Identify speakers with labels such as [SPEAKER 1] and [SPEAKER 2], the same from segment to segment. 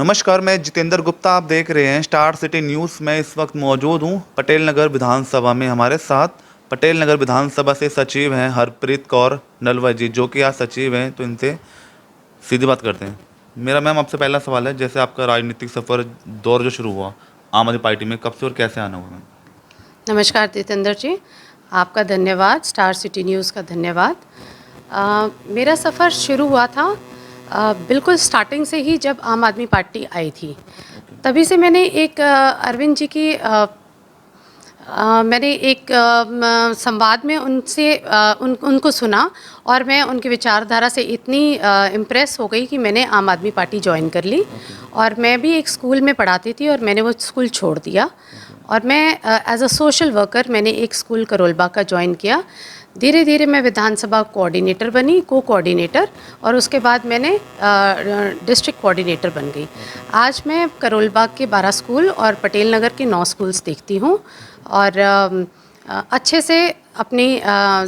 [SPEAKER 1] नमस्कार, मैं जितेंद्र गुप्ता। आप देख रहे हैं स्टार सिटी न्यूज़। मैं इस वक्त मौजूद हूं पटेल नगर विधानसभा में। हमारे साथ पटेल नगर विधानसभा से सचिव हैं हरप्रीत कौर नलवा जी, जो कि आज सचिव हैं, तो इनसे सीधी बात करते हैं। मेरा मैम आपसे पहला सवाल है, जैसे आपका राजनीतिक सफ़र दौर जो शुरू हुआ आम आदमी पार्टी में, कब से और कैसे आना हुआ मैम?
[SPEAKER 2] नमस्कार जितेंद्र जी, आपका धन्यवाद, स्टार सिटी न्यूज़ का धन्यवाद। मेरा सफ़र शुरू हुआ था बिल्कुल स्टार्टिंग से ही, जब आम आदमी पार्टी आई थी। तभी से मैंने एक अरविंद जी की मैंने एक संवाद में उनसे उनको सुना और मैं उनकी विचारधारा से इतनी इम्प्रेस हो गई कि मैंने आम आदमी पार्टी ज्वाइन कर ली। और मैं भी एक स्कूल में पढ़ाती थी और मैंने वो स्कूल छोड़ दिया और मैं एज अ सोशल वर्कर मैंने एक स्कूल करोलबाग का ज्वाइन किया। धीरे धीरे मैं विधानसभा कोऑर्डिनेटर बनी, को कोऑर्डिनेटर, और उसके बाद मैंने डिस्ट्रिक्ट कोऑर्डिनेटर बन गई। आज मैं करोलबाग के 12 स्कूल और पटेल नगर के 9 स्कूल्स देखती हूँ और अच्छे से अपनी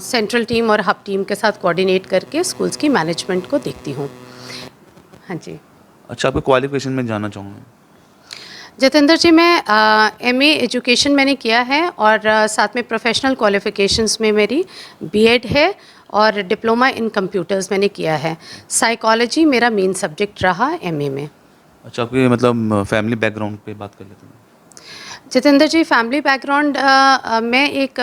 [SPEAKER 2] सेंट्रल टीम और हब टीम के साथ कोऑर्डिनेट करके स्कूल्स की मैनेजमेंट को देखती हूँ। हाँ जी।
[SPEAKER 1] अच्छा, आपके क्वालिफिकेशन में जानना चाहूँगा।
[SPEAKER 2] जितेंद्र जी, मैं एमए एजुकेशन मैंने किया है और साथ में प्रोफेशनल क्वालिफ़िकेशंस में मेरी बीएड है और डिप्लोमा इन कंप्यूटर्स मैंने किया है। साइकोलॉजी मेरा मेन सब्जेक्ट रहा एमए में।
[SPEAKER 1] अच्छा, आपके मतलब फैमिली बैकग्राउंड पे बात कर लेते हैं।
[SPEAKER 2] जितेंद्र जी, फैमिली बैकग्राउंड मैं एक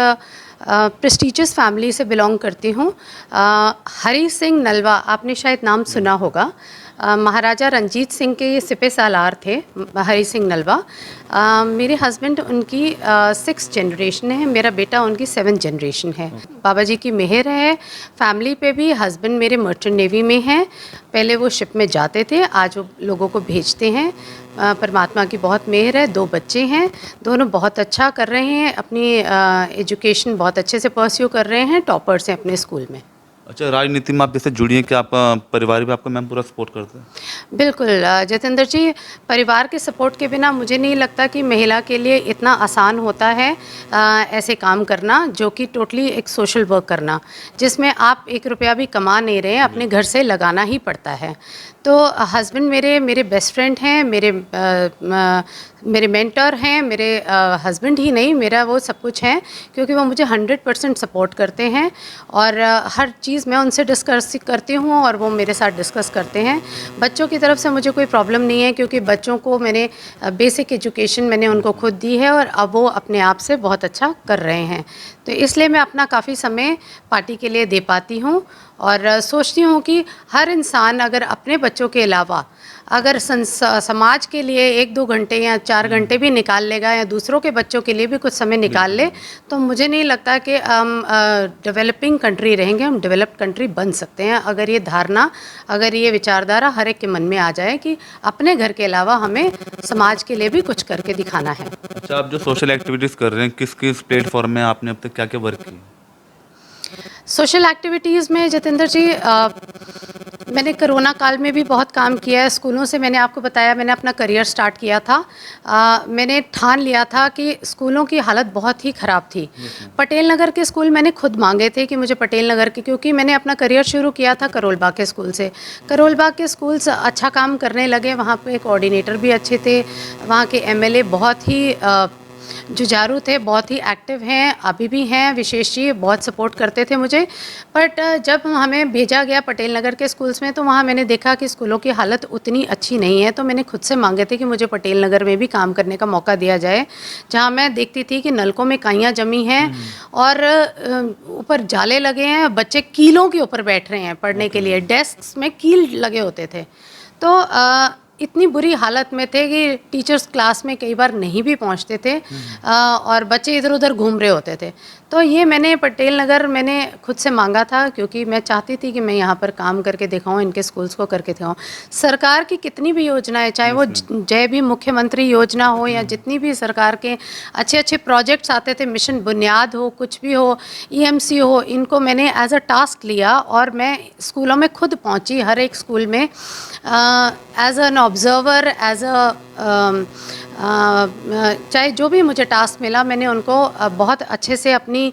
[SPEAKER 2] प्रेस्टिजियस फैमिली से बिलोंग करती हूँ। हरी सिंह नलवा, आपने शायद नाम सुना होगा। महाराजा रंजीत सिंह के ये सिपह सालार थे, हरी सिंह नलवा। मेरे हस्बैंड उनकी 6th जनरेशन है, मेरा बेटा उनकी 7th जनरेशन है। बाबा जी की मेहर है फैमिली पे भी। हस्बैंड मेरे मर्चेंट नेवी में हैं, पहले वो शिप में जाते थे, आज वो लोगों को भेजते हैं। परमात्मा की बहुत मेहर है। 2 बच्चे हैं, दोनों बहुत अच्छा कर रहे हैं, अपनी एजुकेशन बहुत अच्छे से परस्यू कर रहे हैं, टॉपर्स हैं अपने स्कूल में।
[SPEAKER 1] अच्छा, राजनीति में आप जैसे जुड़ी हैं, क्या आपका परिवार भी आपको मैम पूरा सपोर्ट करता है?
[SPEAKER 2] बिल्कुल जितेंद्र जी, परिवार के सपोर्ट के बिना मुझे नहीं लगता कि महिला के लिए इतना आसान होता है ऐसे काम करना, जो कि टोटली एक सोशल वर्क करना, जिसमें आप 1 रुपया भी कमा नहीं रहे हैं, अपने घर से लगाना ही पड़ता है। तो हस्बैंड मेरे बेस्ट फ्रेंड हैं, मेरे मेंटर हैं, मेरे हस्बैंड ही नहीं, मेरा वो सब कुछ है, क्योंकि वो मुझे 100% सपोर्ट करते हैं और हर चीज़ मैं उनसे डिस्कस करती हूँ और वो मेरे साथ डिस्कस करते हैं। बच्चों की तरफ से मुझे कोई प्रॉब्लम नहीं है, क्योंकि बच्चों को मैंने बेसिक एजुकेशन मैंने उनको खुद दी है और अब वो अपने आप से बहुत अच्छा कर रहे हैं। तो इसलिए मैं अपना काफ़ी समय पार्टी के लिए दे पाती हूँ और सोचती हूँ कि हर इंसान अगर अपने बच्चों के अलावा अगर समाज के लिए 1-2 घंटे या 4 घंटे भी निकाल लेगा या दूसरों के बच्चों के लिए भी कुछ समय निकाल ले, तो मुझे नहीं लगता कि हम डेवलपिंग कंट्री रहेंगे, हम डेवलप्ड कंट्री बन सकते हैं। अगर ये धारणा, अगर ये विचारधारा हर एक के मन में आ जाए कि अपने घर के अलावा हमें समाज के लिए भी कुछ करके दिखाना है।
[SPEAKER 1] अच्छा, आप जो सोशल एक्टिविटीज़ कर रहे हैं, किस किस प्लेटफॉर्म में आपने अब तक क्या क्या वर्क किया?
[SPEAKER 2] सोशल एक्टिविटीज़ में जितेंद्र जी, मैंने कोरोना काल में भी बहुत काम किया है। स्कूलों से मैंने आपको बताया, मैंने अपना करियर स्टार्ट किया था। मैंने ठान लिया था कि स्कूलों की हालत बहुत ही ख़राब थी। पटेल नगर के स्कूल मैंने खुद मांगे थे कि मुझे पटेल नगर के, क्योंकि मैंने अपना करियर शुरू किया था करोलबाग के स्कूल से। करोलबाग के स्कूल्स अच्छा काम करने लगे, वहाँ पे कोऑर्डिनेटर भी अच्छे थे, वहाँ के एमएलए बहुत ही जुझारू थे, बहुत ही एक्टिव हैं, अभी भी हैं। विशेष जी बहुत सपोर्ट करते थे मुझे। बट जब हमें भेजा गया पटेल नगर के स्कूल्स में, तो वहाँ मैंने देखा कि स्कूलों की हालत उतनी अच्छी नहीं है। तो मैंने खुद से मांगे थे कि मुझे पटेल नगर में भी काम करने का मौका दिया जाए, जहाँ मैं देखती थी कि नलकों में काइयाँ जमी हैं और ऊपर जाले लगे हैं, बच्चे कीलों के ऊपर बैठ रहे हैं पढ़ने के लिए, डेस्क में कील लगे होते थे। तो इतनी बुरी हालत में थे कि टीचर्स क्लास में कई बार नहीं भी पहुंचते थे और बच्चे इधर उधर घूम रहे होते थे। तो ये मैंने पटेल नगर मैंने खुद से मांगा था, क्योंकि मैं चाहती थी कि मैं यहाँ पर काम करके दिखाऊं, इनके स्कूल्स को करके दिखाऊं। सरकार की कितनी भी योजनाएं, चाहे वो जय भीम मुख्यमंत्री योजना हो या जितनी भी सरकार के अच्छे अच्छे प्रोजेक्ट्स आते थे, मिशन बुनियाद हो, कुछ भी हो, ईएमसी हो, इनको मैंने एज अ टास्क लिया और मैं स्कूलों में खुद पहुँची, हर एक स्कूल में एज एन ऑब्जर्वर एज चाहे जो भी मुझे टास्क मिला, मैंने उनको बहुत अच्छे से अपनी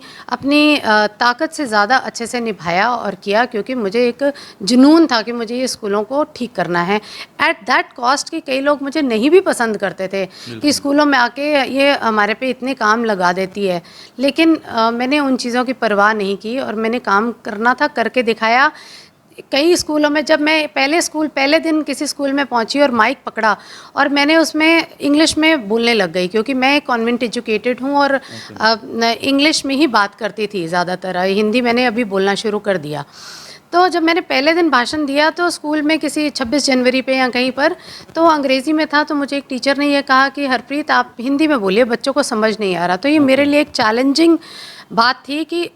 [SPEAKER 2] ताकत से ज़्यादा अच्छे से निभाया और किया, क्योंकि मुझे एक जुनून था कि मुझे ये स्कूलों को ठीक करना है एट दैट कॉस्ट कि कई लोग मुझे नहीं भी पसंद करते थे कि स्कूलों में आके ये हमारे पे इतने काम लगा देती है। लेकिन मैंने उन चीज़ों की परवाह नहीं की और मैंने काम करना था, करके दिखाया। कई स्कूलों में जब मैं पहले दिन किसी स्कूल में पहुंची और माइक पकड़ा और मैंने उसमें इंग्लिश में बोलने लग गई, क्योंकि मैं कॉन्वेंट एजुकेटेड हूं और इंग्लिश में ही बात करती थी ज़्यादातर। हिंदी मैंने अभी बोलना शुरू कर दिया। तो जब मैंने पहले दिन भाषण दिया तो स्कूल में किसी 26 जनवरी पे या कहीं पर, तो अंग्रेज़ी में था, तो मुझे एक टीचर ने ये कहा कि हरप्रीत आप हिंदी में बोलिए, बच्चों को समझ नहीं आ रहा। तो ये मेरे लिए एक चैलेंजिंग बात थी कि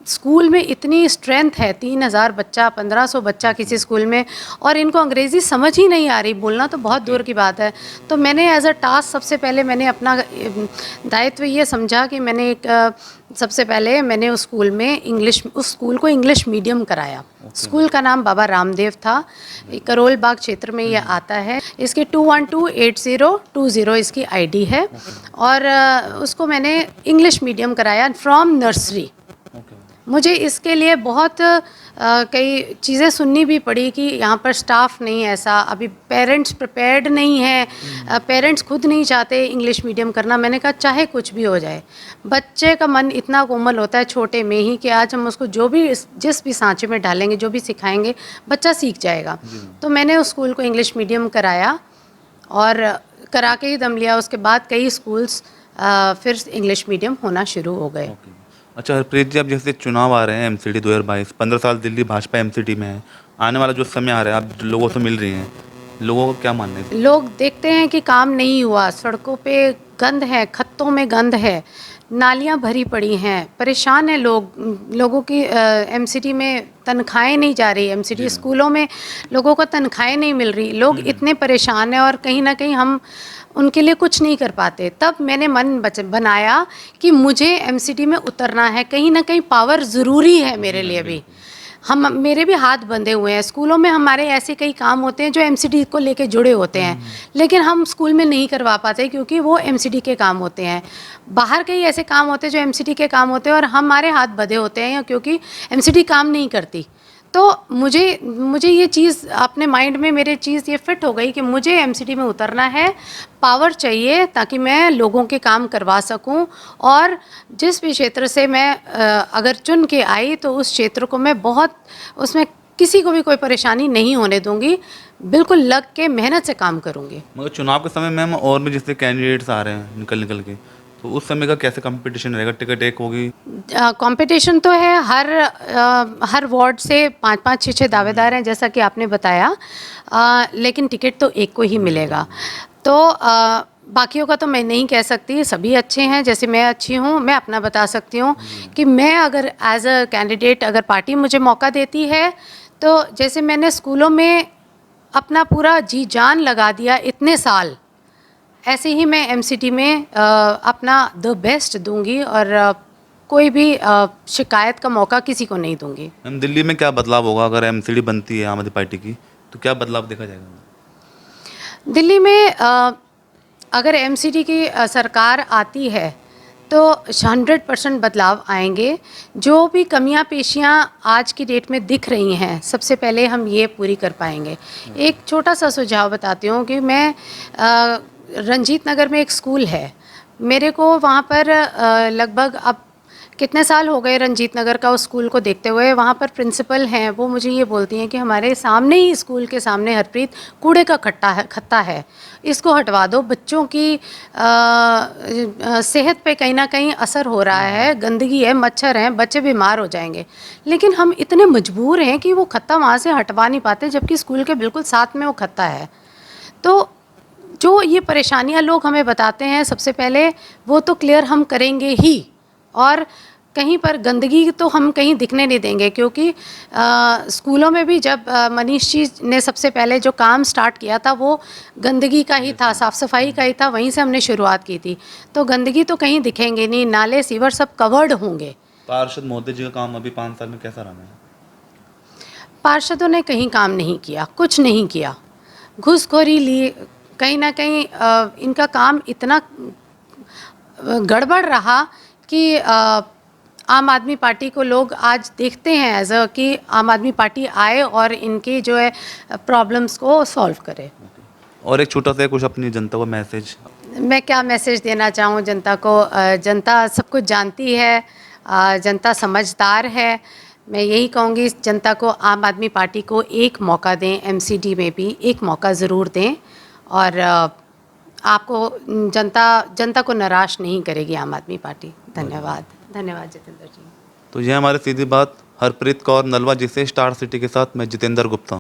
[SPEAKER 2] स्कूल में इतनी स्ट्रेंथ है, 3000 बच्चा, 1500 बच्चा किसी स्कूल में, और इनको अंग्रेज़ी समझ ही नहीं आ रही, बोलना तो बहुत दूर की बात है। तो मैंने एज अ टास्क सबसे पहले मैंने अपना दायित्व ये समझा कि मैंने सबसे पहले मैंने उस स्कूल को इंग्लिश मीडियम कराया। स्कूल का नाम बाबा रामदेव था, करोल बाग क्षेत्र में ये आता है। इसकी 2128020 इसकी आईडी है, और उसको मैंने इंग्लिश मीडियम कराया फ्रॉम नर्सरी। मुझे इसके लिए बहुत कई चीज़ें सुननी भी पड़ी कि यहाँ पर स्टाफ नहीं है ऐसा, अभी पेरेंट्स प्रिपेयर्ड नहीं है, पेरेंट्स खुद नहीं चाहते इंग्लिश मीडियम करना। मैंने कहा चाहे कुछ भी हो जाए, बच्चे का मन इतना कोमल होता है छोटे में ही कि आज हम उसको जिस भी सांचे में डालेंगे, जो भी सिखाएंगे, बच्चा सीख जाएगा। तो मैंने उस स्कूल को इंग्लिश मीडियम कराया और करा के ही दम लिया। उसके बाद कई स्कूल्स फिर इंग्लिश मीडियम होना शुरू हो गए।
[SPEAKER 1] अच्छा हरप्रीत जी, अब जैसे चुनाव आ रहे हैं एमसीडी 2022, 15 साल दिल्ली भाजपा एमसीडी में है, आने वाला जो समय आ रहा है, आप लोगों से मिल रही हैं, लोगों को क्या मानना है?
[SPEAKER 2] लोग देखते हैं कि काम नहीं हुआ, सड़कों पे गंद है, खत्तों में गंद है, नालियां भरी पड़ी हैं, परेशान हैं लोगों की। एमसीडी में तनख्वाहें नहीं जा रही, एमसीडी स्कूलों में लोगों को तनख्वाहें नहीं मिल रही, लोग इतने परेशान हैं और कहीं ना कहीं हम उनके लिए कुछ नहीं कर पाते। तब मैंने मन बनाया कि मुझे एमसीडी में उतरना है, कहीं ना कहीं पावर ज़रूरी है मेरे लिए भी। मेरे भी हाथ बंधे हुए हैं, स्कूलों में हमारे ऐसे कई काम होते हैं जो एमसीडी को लेके जुड़े होते हैं, लेकिन हम स्कूल में नहीं करवा पाते क्योंकि वो एमसीडी के काम होते हैं। बाहर कई ऐसे काम होते हैं जो एमसीडी के काम होते हैं और हमारे हाथ बंधे होते हैं क्योंकि एमसीडी काम नहीं करती। तो मुझे ये चीज़ अपने माइंड में मेरे चीज़ ये फिट हो गई कि मुझे एमसीडी में उतरना है, पावर चाहिए ताकि मैं लोगों के काम करवा सकूं, और जिस भी क्षेत्र से मैं अगर चुन के आई तो उस क्षेत्र को मैं उसमें किसी को भी कोई परेशानी नहीं होने दूंगी, बिल्कुल लग के मेहनत से काम करूंगी।
[SPEAKER 1] मगर चुनाव के समय मैम और भी जैसे कैंडिडेट्स आ रहे हैं निकल के, तो उस समय का कैसे कंपटीशन रहेगा? टिकट एक होगी?
[SPEAKER 2] कंपटीशन तो है, हर वार्ड से 5-5, 6-6 दावेदार हैं जैसा कि आपने बताया, लेकिन टिकट तो एक को ही मिलेगा। तो बाकियों का तो मैं नहीं कह सकती, सभी अच्छे हैं, जैसे मैं अच्छी हूँ। मैं अपना बता सकती हूँ कि मैं अगर एज अ कैंडिडेट अगर पार्टी मुझे मौका देती है, तो जैसे मैंने स्कूलों में अपना पूरा जी जान लगा दिया इतने साल, ऐसे ही मैं एमसीडी में अपना द बेस्ट दूंगी और कोई भी शिकायत का मौका किसी को नहीं दूंगी।
[SPEAKER 1] मैम दिल्ली में क्या बदलाव होगा अगर एमसीडी बनती है आम आदमी पार्टी की, तो क्या बदलाव देखा जाएगा?
[SPEAKER 2] दिल्ली में अगर एमसीडी की सरकार आती है तो 100% बदलाव आएंगे। जो भी कमियां पेशियां आज की डेट में दिख रही हैं, सबसे पहले हम ये पूरी कर पाएंगे। एक छोटा सा सुझाव बताती हूँ कि मैं रंजीत नगर में एक स्कूल है, मेरे को वहाँ पर लगभग अब कितने साल हो गए रंजीत नगर का उस स्कूल को देखते हुए। वहाँ पर प्रिंसिपल हैं, वो मुझे ये बोलती हैं कि हमारे सामने ही, स्कूल के सामने हरप्रीत, कूड़े का खत्ता है, इसको हटवा दो, बच्चों की सेहत पे कहीं ना कहीं असर हो रहा है, गंदगी है, मच्छर हैं, बच्चे बीमार हो जाएंगे। लेकिन हम इतने मजबूर हैं कि वो खत्ता वहाँ से हटवा नहीं पाते, जबकि स्कूल के बिल्कुल साथ में वो खत्ता है। तो जो ये परेशानियां लोग हमें बताते हैं, सबसे पहले वो तो क्लियर हम करेंगे ही, और कहीं पर गंदगी तो हम कहीं दिखने नहीं देंगे, क्योंकि स्कूलों में भी जब मनीष जी ने सबसे पहले जो काम स्टार्ट किया था वो गंदगी का ही था, साफ़ सफाई का ही था, वहीं से हमने शुरुआत की थी। तो गंदगी तो कहीं दिखेंगे नहीं, नाले सीवर सब कवर्ड होंगे।
[SPEAKER 1] पार्षद मोदी जी का काम अभी 5 साल में कैसा रहा है?
[SPEAKER 2] पार्षदों ने कहीं काम नहीं किया, कुछ नहीं किया। घूसखोरी ली, कहीं ना कहीं इनका काम इतना गड़बड़ रहा कि आम आदमी पार्टी को लोग आज देखते हैं एज अ कि आम आदमी पार्टी आए और इनके जो है प्रॉब्लम्स को सॉल्व करे।
[SPEAKER 1] और एक छोटा सा कुछ अपनी जनता को मैसेज।
[SPEAKER 2] मैं क्या मैसेज देना चाहूँ जनता को? जनता सब कुछ जानती है, जनता समझदार है। मैं यही कहूँगी जनता को, आम आदमी पार्टी को एक मौका दें, एमसीडी में भी एक मौका ज़रूर दें और आपको जनता को निराश नहीं करेगी आम आदमी पार्टी। धन्यवाद, धन्यवाद जितेंद्र जी।
[SPEAKER 1] तो यह हमारी सीधी बात हरप्रीत कौर नलवा जी से, स्टार सिटी के साथ मैं जितेंद्र गुप्ता।